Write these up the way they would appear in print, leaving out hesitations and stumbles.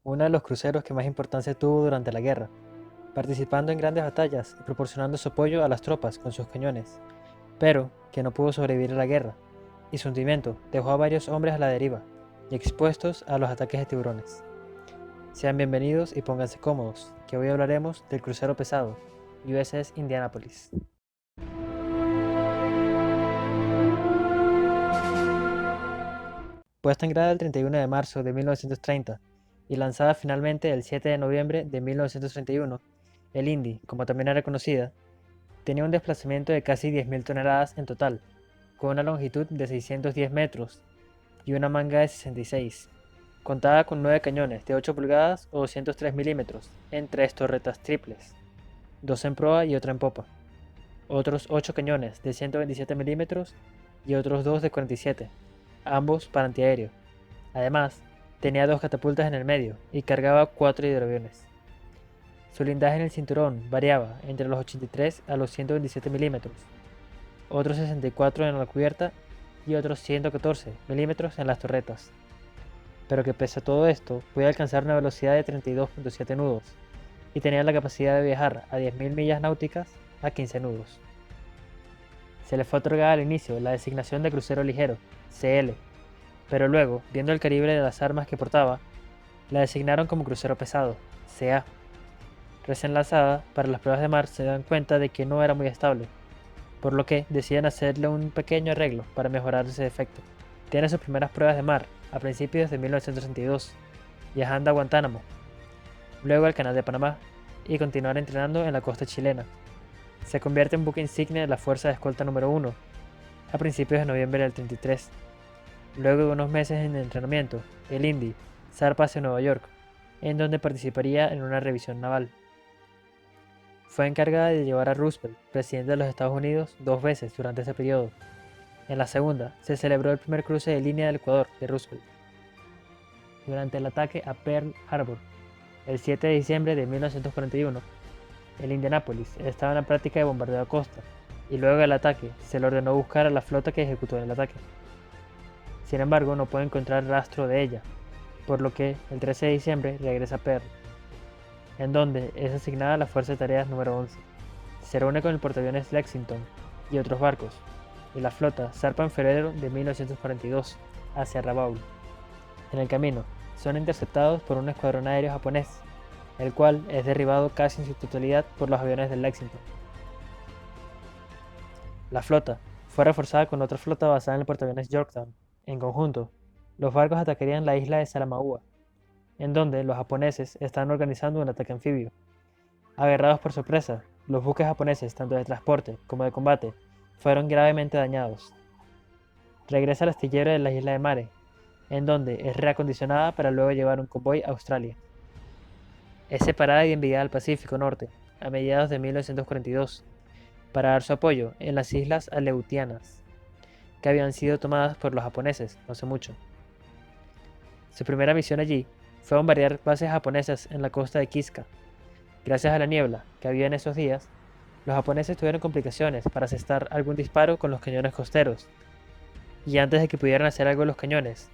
uno de los cruceros que más importancia tuvo durante la guerra, participando en grandes batallas y proporcionando su apoyo a las tropas con sus cañones, pero que no pudo sobrevivir a la guerra, y su hundimiento dejó a varios hombres a la deriva y expuestos a los ataques de tiburones. Sean bienvenidos y pónganse cómodos, que hoy hablaremos del crucero pesado, USS Indianapolis. Puesta en grada el 31 de marzo de 1930 y lanzada finalmente el 7 de noviembre de 1931, el Indy, como también era conocida, tenía un desplazamiento de casi 10.000 toneladas en total, con una longitud de 610 metros y una manga de 66. Contaba con 9 cañones de 8 pulgadas o 203 milímetros en 3 torretas triples, 2 en proa y otra en popa, otros 8 cañones de 127 milímetros y otros 2 de 47, ambos para antiaéreo. Además, tenía 2 catapultas en el medio y cargaba 4 hidroaviones. Su blindaje en el cinturón variaba entre los 83 a los 127 milímetros, otros 64 en la cubierta y otros 114 milímetros en las torretas, pero que pese a todo esto podía alcanzar una velocidad de 32.7 nudos y tenía la capacidad de viajar a 10.000 millas náuticas a 15 nudos. Se le fue otorgada al inicio la designación de crucero ligero, CL, pero luego, viendo el calibre de las armas que portaba, la designaron como crucero pesado, CA. Recién lanzada, para las pruebas de mar se dan cuenta de que no era muy estable, por lo que deciden hacerle un pequeño arreglo para mejorar ese defecto. Tiene sus primeras pruebas de mar a principios de 1932, viajando a Guantánamo, luego al Canal de Panamá y continuar entrenando en la costa chilena. Se convierte en buque insignia de la Fuerza de Escolta número 1 a principios de noviembre del 33. Luego de unos meses en entrenamiento, el Indy zarpa hacia Nueva York, en donde participaría en una revisión naval. Fue encargada de llevar a Roosevelt, presidente de los Estados Unidos, 2 veces durante ese periodo. En la segunda, se celebró el primer cruce de línea del Ecuador de Roosevelt. Durante el ataque a Pearl Harbor, el 7 de diciembre de 1941, el Indianapolis estaba en la práctica de bombardeo a costa, y luego del ataque se le ordenó buscar a la flota que ejecutó el ataque. Sin embargo, no puede encontrar rastro de ella, por lo que el 13 de diciembre regresa a Pearl, en donde es asignada a la Fuerza de Tareas número 11. Se reúne con el portaaviones Lexington y otros barcos, y la flota zarpa en febrero de 1942 hacia Rabaul. En el camino, son interceptados por un escuadrón aéreo japonés, el cual es derribado casi en su totalidad por los aviones del Lexington. La flota fue reforzada con otra flota basada en el portaaviones Yorktown. En conjunto, los barcos atacarían la isla de Salamaua, en donde los japoneses estaban organizando un ataque anfibio. Agarrados por sorpresa, los buques japoneses, tanto de transporte como de combate, fueron gravemente dañados. Regresa al astillero de la isla de Mare, en donde es reacondicionada para luego llevar un convoy a Australia. Es separada y enviada al Pacífico Norte a mediados de 1942 para dar su apoyo en las islas Aleutianas, que habían sido tomadas por los japoneses no hace mucho. Su primera misión allí fue bombardear bases japonesas en la costa de Kiska. Gracias a la niebla que había en esos días, los japoneses tuvieron complicaciones para asestar algún disparo con los cañones costeros, y antes de que pudieran hacer algo los cañones,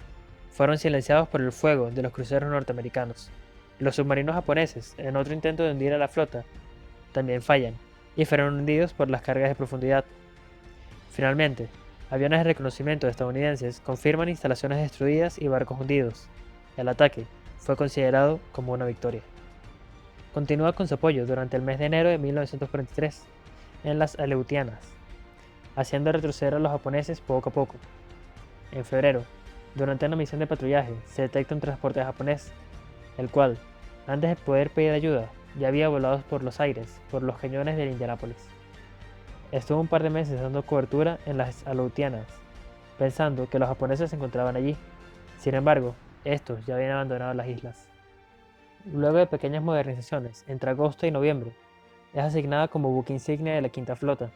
fueron silenciados por el fuego de los cruceros norteamericanos. Los submarinos japoneses, en otro intento de hundir a la flota, también fallan, y fueron hundidos por las cargas de profundidad. Finalmente, aviones de reconocimiento estadounidenses confirman instalaciones destruidas y barcos hundidos. El ataque fue considerado como una victoria. Continúa con su apoyo durante el mes de enero de 1943 en las Aleutianas, haciendo retroceder a los japoneses poco a poco. En febrero, durante una misión de patrullaje, se detecta un transporte japonés, el cual, antes de poder pedir ayuda, ya había volado por los aires por los cañones del Indianapolis. Estuvo un par de meses dando cobertura en las Aleutianas, pensando que los japoneses se encontraban allí. Sin embargo, estos ya habían abandonado las islas. Luego de pequeñas modernizaciones entre agosto y noviembre, es asignada como buque insignia de la Quinta Flota.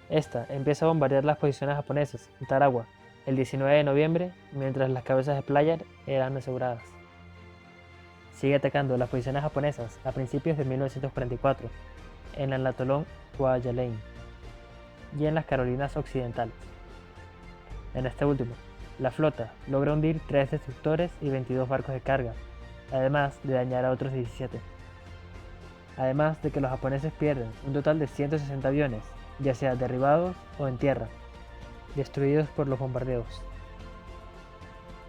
Esta empieza a bombardear las posiciones japonesas en Tarawa el 19 de noviembre, mientras las cabezas de playa eran aseguradas. Sigue atacando las posiciones japonesas a principios de 1944 en el atolón Kwajalein y en las Carolinas Occidentales. En este último, la flota logra hundir 3 destructores y 22 barcos de carga, además de dañar a otros 17. Además de que los japoneses pierden un total de 160 aviones, ya sea derribados o en tierra, destruidos por los bombardeos.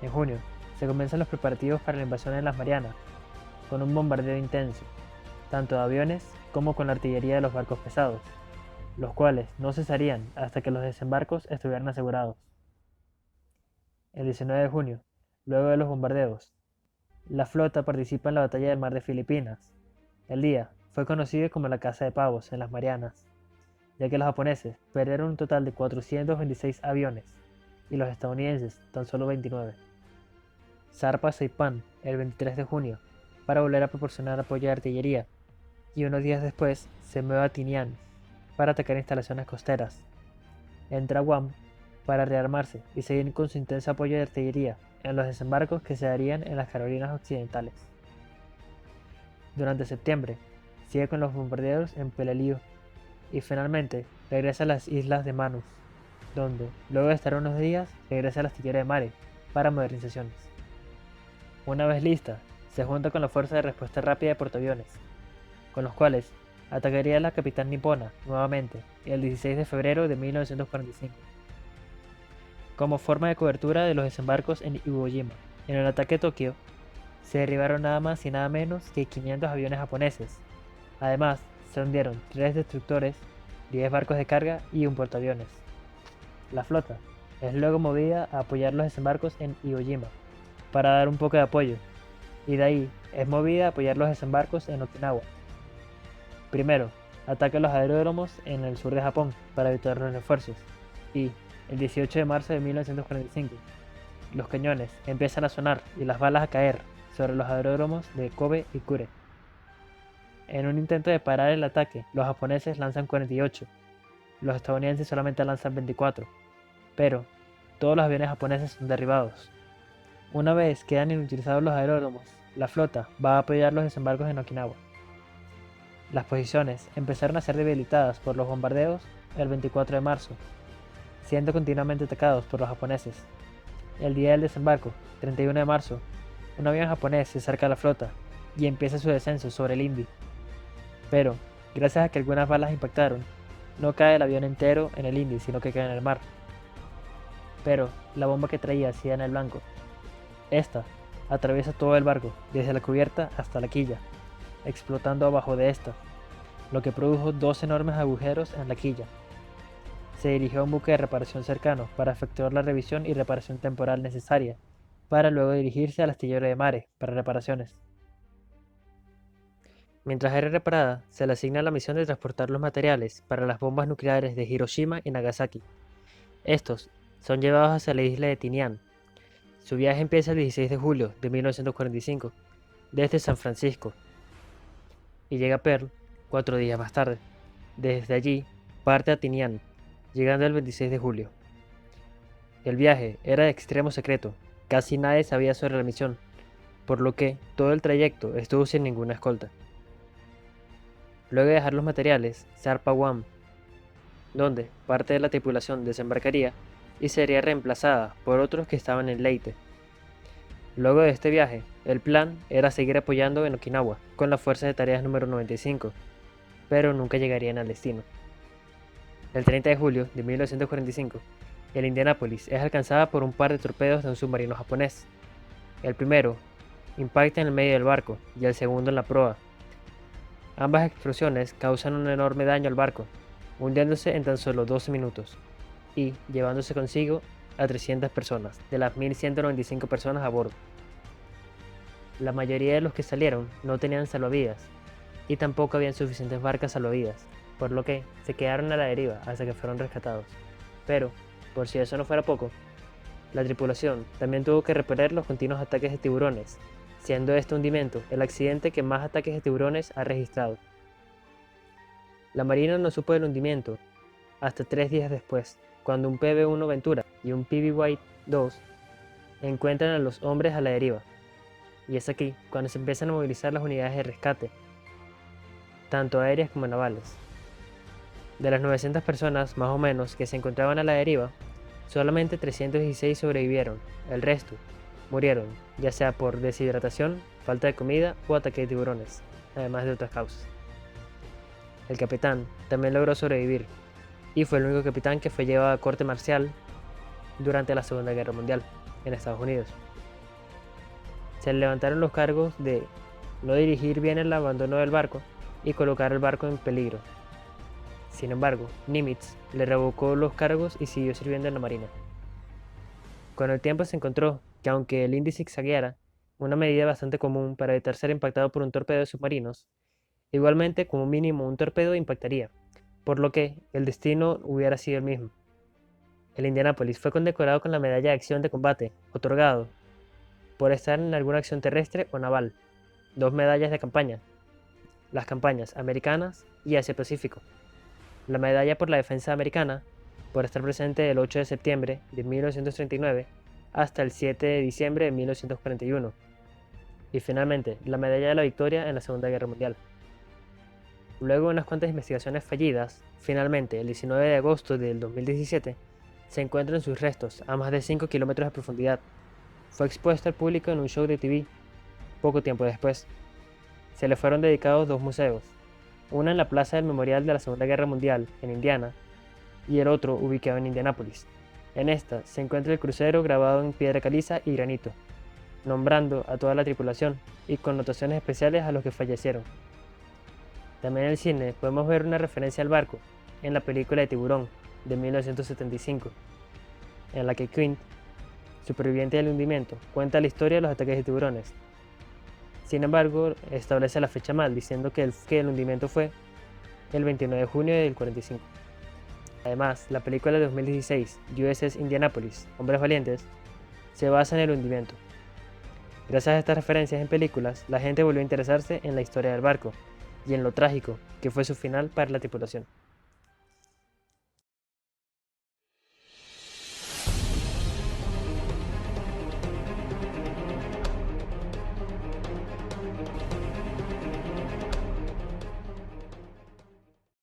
En junio, se comienzan los preparativos para la invasión en las Marianas, con un bombardeo intenso, tanto de aviones como con la artillería de los barcos pesados, los cuales no cesarían hasta que los desembarcos estuvieran asegurados. El 19 de junio, luego de los bombardeos, la flota participa en la batalla del Mar de Filipinas. El día fue conocido como la Caza de Pavos en las Marianas, ya que los japoneses perdieron un total de 426 aviones y los estadounidenses tan solo 29. Zarpa a Saipán el 23 de junio para volver a proporcionar apoyo de artillería, y unos días después se mueve a Tinian para atacar instalaciones costeras. Entra a Guam para rearmarse y seguir con su intenso apoyo de artillería en los desembarcos que se darían en las Carolinas Occidentales. Durante septiembre, sigue con los bombardeos en Peleliu y finalmente regresa a las islas de Manus, donde, luego de estar unos días, regresa al astillero de Mare para modernizaciones. Una vez lista, se junta con la Fuerza de Respuesta Rápida de Portaaviones, con los cuales atacaría a la capital nipona nuevamente el 16 de febrero de 1945. Como forma de cobertura de los desembarcos en Iwo Jima, en el ataque a Tokio, se derribaron nada más y nada menos que 500 aviones japoneses. Además, se hundieron 3 destructores, 10 barcos de carga y un portaaviones. La flota es luego movida a apoyar los desembarcos en Iwo Jima, para dar un poco de apoyo, y de ahí es movida a apoyar los desembarcos en Okinawa. Primero, ataca los aeródromos en el sur de Japón para evitar los refuerzos, y el 18 de marzo de 1945, los cañones empiezan a sonar y las balas a caer sobre los aeródromos de Kobe y Kure. En un intento de parar el ataque, los japoneses lanzan 48, los estadounidenses solamente lanzan 24, pero todos los aviones japoneses son derribados. Una vez quedan inutilizados los aeródromos, la flota va a apoyar los desembarcos en Okinawa. Las posiciones empezaron a ser debilitadas por los bombardeos el 24 de marzo, siendo continuamente atacados por los japoneses. El día del desembarco, 31 de marzo, un avión japonés se acerca a la flota y empieza su descenso sobre el Indy. Pero, gracias a que algunas balas impactaron, no cae el avión entero en el Indy, sino que cae en el mar. Pero la bomba que traía hacía en el blanco. Esta atraviesa todo el barco, desde la cubierta hasta la quilla, explotando abajo de esta, lo que produjo 2 enormes agujeros en la quilla. Se dirigió a un buque de reparación cercano para efectuar la revisión y reparación temporal necesaria, para luego dirigirse al astillero de Mare para reparaciones. Mientras era reparada, se le asigna la misión de transportar los materiales para las bombas nucleares de Hiroshima y Nagasaki. Estos son llevados hacia la isla de Tinian. Su viaje empieza el 16 de julio de 1945, desde San Francisco, y llega a Pearl 4 días más tarde. Desde allí, parte a Tinian, llegando el 26 de julio. El viaje era de extremo secreto, casi nadie sabía sobre la misión, por lo que todo el trayecto estuvo sin ninguna escolta. Luego de dejar los materiales, zarpa a Guam, donde parte de la tripulación desembarcaría y sería reemplazada por otros que estaban en Leyte. Luego de este viaje, el plan era seguir apoyando en Okinawa con la Fuerza de Tareas número 95, pero nunca llegarían al destino. El 30 de julio de 1945, el Indianapolis es alcanzada por un par de torpedos de un submarino japonés. El primero impacta en el medio del barco y el segundo en la proa. Ambas explosiones causan un enorme daño al barco, hundiéndose en tan solo 12 minutos y llevándose consigo a 300 personas, de las 1.195 personas a bordo. La mayoría de los que salieron no tenían salvavidas, y tampoco habían suficientes barcas salvavidas, por lo que se quedaron a la deriva hasta que fueron rescatados. Pero, por si eso no fuera poco, la tripulación también tuvo que repeler los continuos ataques de tiburones, siendo este hundimiento el accidente que más ataques de tiburones ha registrado. La Marina no supo del hundimiento hasta 3 días después, cuando un PB-1 Ventura y un PB-2 encuentran a los hombres a la deriva. Y es aquí cuando se empiezan a movilizar las unidades de rescate, tanto aéreas como navales. De las 900 personas, más o menos, que se encontraban a la deriva, solamente 316 sobrevivieron. El resto murieron, ya sea por deshidratación falta de comida o ataque de tiburones, además de otras causas. El capitán también logró sobrevivir y fue el único capitán que fue llevado a corte marcial durante la Segunda Guerra Mundial en Estados Unidos. Se le levantaron los cargos de no dirigir bien el abandono del barco y colocar el barco en peligro. Sin embargo, Nimitz le revocó los cargos y siguió sirviendo en la marina. Con el tiempo se encontró que aunque el Indy zigzagueara, una medida bastante común para evitar ser impactado por un torpedo de submarinos, igualmente como mínimo un torpedo impactaría, por lo que el destino hubiera sido el mismo. El Indianapolis fue condecorado con la Medalla de Acción de Combate, otorgado por estar en alguna acción terrestre o naval, 2 medallas de campaña, las campañas americanas y Asia-Pacífico, la medalla por la defensa americana, por estar presente del 8 de septiembre de 1939 hasta el 7 de diciembre de 1941, y finalmente la medalla de la victoria en la Segunda Guerra Mundial. Luego de unas cuantas investigaciones fallidas, finalmente el 19 de agosto del 2017 se encuentran sus restos a más de 5 kilómetros de profundidad. Fue expuesto al público en un show de TV. Poco tiempo después, se le fueron dedicados 2 museos, uno en la Plaza del Memorial de la Segunda Guerra Mundial en Indiana y el otro ubicado en Indianápolis. En esta se encuentra el crucero grabado en piedra caliza y granito, nombrando a toda la tripulación y con notaciones especiales a los que fallecieron. También en el cine podemos ver una referencia al barco en la película de Tiburón de 1975, en la que Quint, superviviente del hundimiento, cuenta la historia de los ataques de tiburones. Sin embargo, establece la fecha mal, diciendo que el hundimiento fue el 29 de junio del 45. Además, la película de 2016, USS Indianapolis, Hombres Valientes, se basa en el hundimiento. Gracias a estas referencias en películas, la gente volvió a interesarse en la historia del barco y en lo trágico que fue su final para la tripulación.